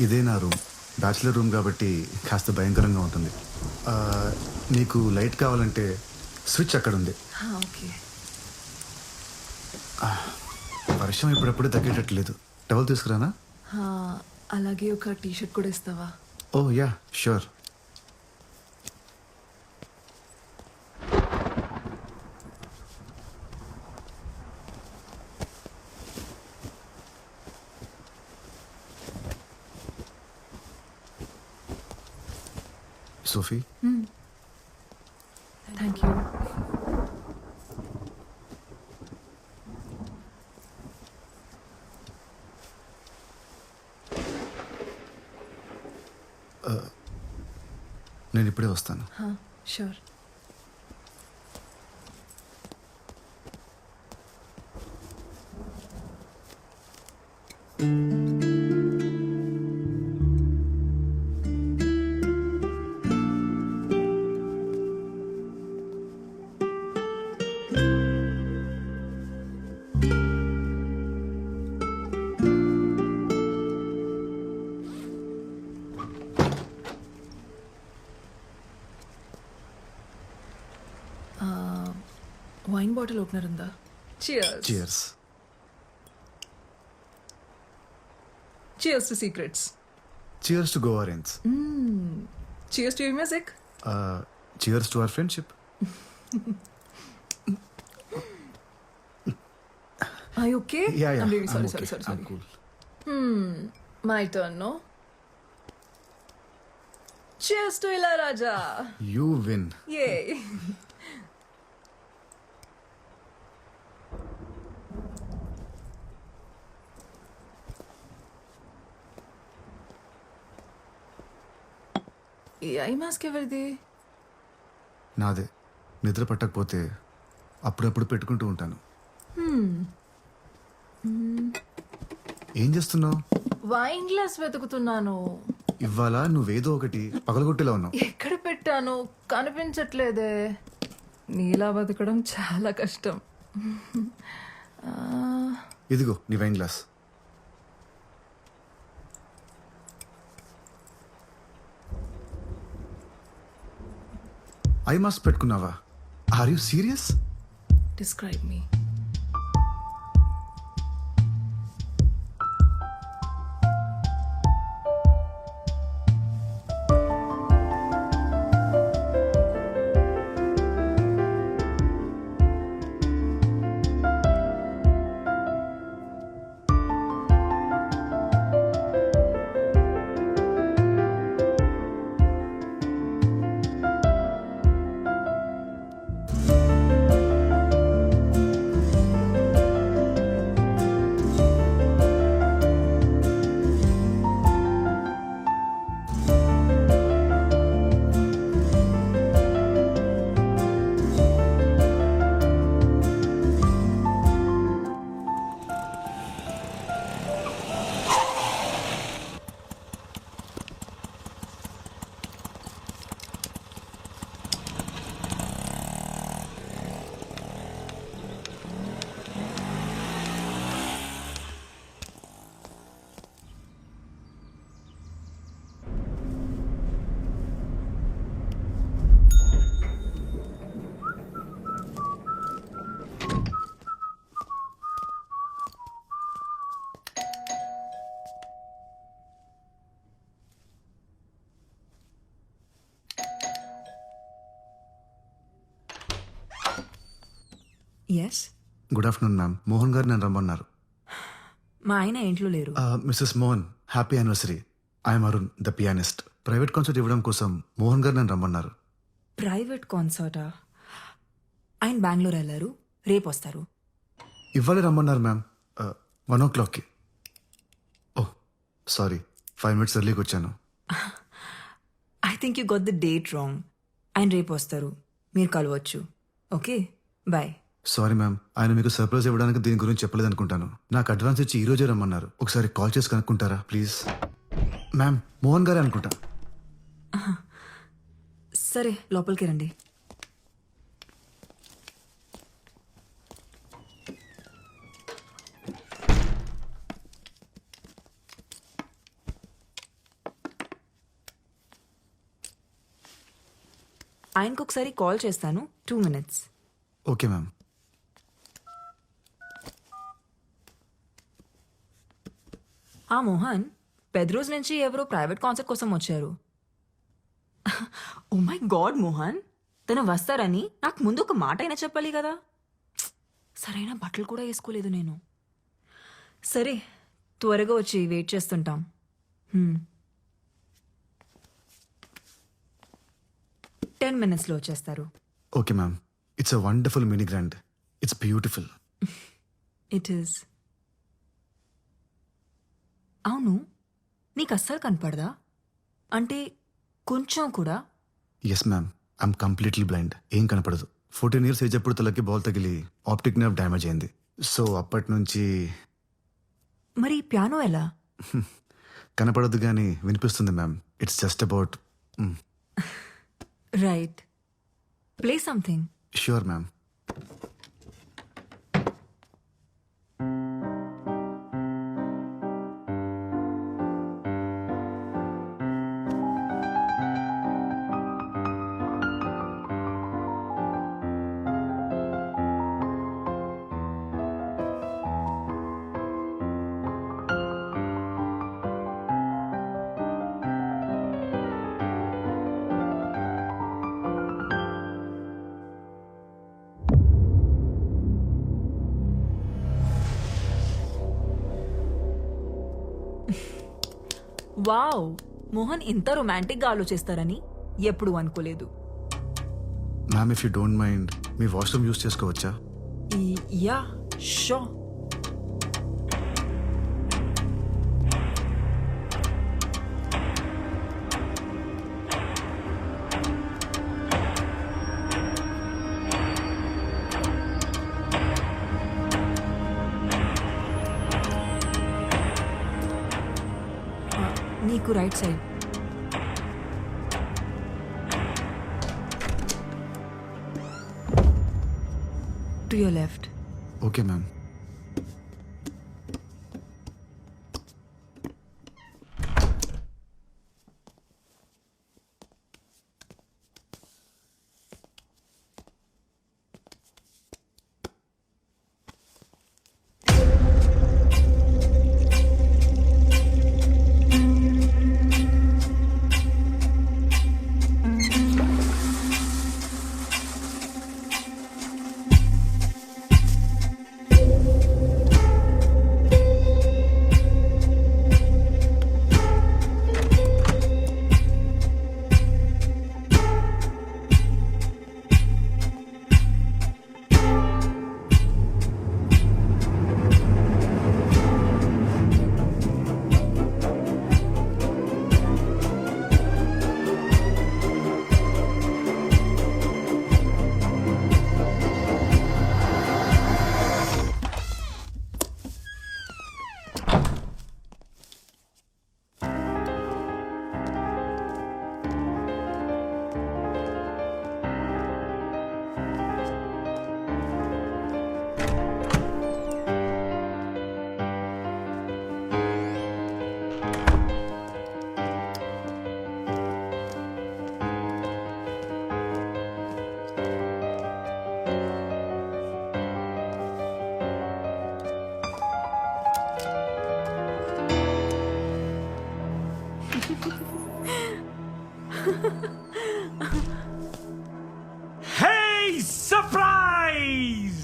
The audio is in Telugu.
ఇదే నా రూమ్. బ్యాచిలర్ రూమ్ కాబట్టి కాస్త భయంకరంగా ఉంటుంది. ఆ, నీకు లైట్ కావాలంటే స్విచ్ అక్కడ ఉంది. ఓకే. వర్షం ఇప్పుడప్పుడు తగ్గేటట్లేదు. టవల్ తీసుకురానా? అలాగే ఒక టీషర్ట్ కూడా ఇస్తావా? Oh yeah sure. Sophie, thank you. నేను ఇప్పుడే వస్తాను. షూర్. వైన్ బాటిల్ ఓపెనర్ ఉందా? Cheers. Cheers. Cheers to secrets. Cheers to Goa range. Cheers to your music. Cheers to our friendship. Are you okay? Yeah. I'm really sorry, I'm okay. sorry. I'm cool. My turn, no? Cheers to Ilayaraja. You win. Yay. ఈ ఐ మాస్క్ ఎవరిది? నాదే. నిద్ర పట్టకపోతే అప్పుడప్పుడు పెట్టుకుంటూ ఉంటాను. ఏం చేస్తున్నావు? వైన్ గ్లాస్ వెతుకుతున్నాను. ఇవాళ నువ్వేదో ఒకటి పగలగొట్టేలా ఉన్నావు. ఎక్కడ పెట్టాను కనిపించట్లేదే. నీలా బతకడం చాలా కష్టం. ఇదిగో నీ వైన్ గ్లాస్. ఐ మాస్క్ పెట్టుకున్నావా? Are you serious? Describe me. Yes. Good afternoon ma'am. Mohan garu నన్ను రమ్మన్నారు. మా ఆయన ఇంట్లో లేరు. Mrs Mohan, happy anniversary. I am Arun, the pianist. Private concert ఇవ్వడం కోసం మోహన్ గారు నన్ను రమ్మన్నారు. ప్రైవేట్ కాన్సర్టా? ఆయన బెంగళూరు వెళ్ళారు, రేపు వస్తారు. ఇవ్వాలి రమ్మన్నారు మ్యామ్. 1 o'clockకి. ఓ సారీ, 5 minutes ఎర్లీకి వచ్చాను. I think you got the date wrong. ఆయన రేపు వస్తారు, మీరు కలవచ్చు. Okay, bye. సారీ మ్యామ్, ఆయన మీకు సర్ప్రైజ్ ఇవ్వడానికి దీని గురించి చెప్పలేదు అనుకుంటాను. నాకు అడ్వాన్స్ ఇచ్చి ఈ రోజే రమ్మన్నారు. ఒకసారి కాల్ చేసి కనుక్కుంటారా ప్లీజ్? మ్యామ్, మోహన్ గారే అనుకుంటా. సరే, లోపలికి రండి. ఆయనకు ఒకసారి కాల్ చేస్తాను 2 minutes. Okay ma'am. ఆ మోహన్ పెద్రోజ్ నుంచి ఎవరో ప్రైవేట్ కాన్సర్ట్ కోసం వచ్చారు. ఓ మై గాడ్ మోహన్, తను వస్తారని నాకు ముందు ఒక మాట అయినా చెప్పాలి కదా. సరైన బట్టలు కూడా వేసుకోలేదు నేను. సరే, త్వరగా వచ్చి వెయిట్ చేస్తుంటాం. 10 minutesలో వచ్చేస్తారు. Okay ma'am. It's a wonderful mini grand. It's beautiful. It is. అవును, నీకు అస్సలు కనపడదా? అంటే కొంచెం కూడా? Yes ma'am, I'm completely blind. ఏం కనపడదు. 14 years ఏజ్ అప్పుడు తలకి బాల్ తగిలి ఆప్టిక్ నర్వ్ డ్యామేజ్ అయింది. సో అప్పటి నుంచి మరి పియానో ఎలా? కనపడదు కానీ వినిపిస్తుంది ma'am. It's just about. Right, play something. Sure ma'am. Wow, Mohan ఇంత రొమాంటిక్గా ఆలోచిస్తారని ఎప్పుడు అనుకోలేదు. Ma'am, if you don't mind me washroom use చేసుకోవచ్చా? Yeah, show. నీకు right side. To your left. Okay ma'am. Hey, surprise!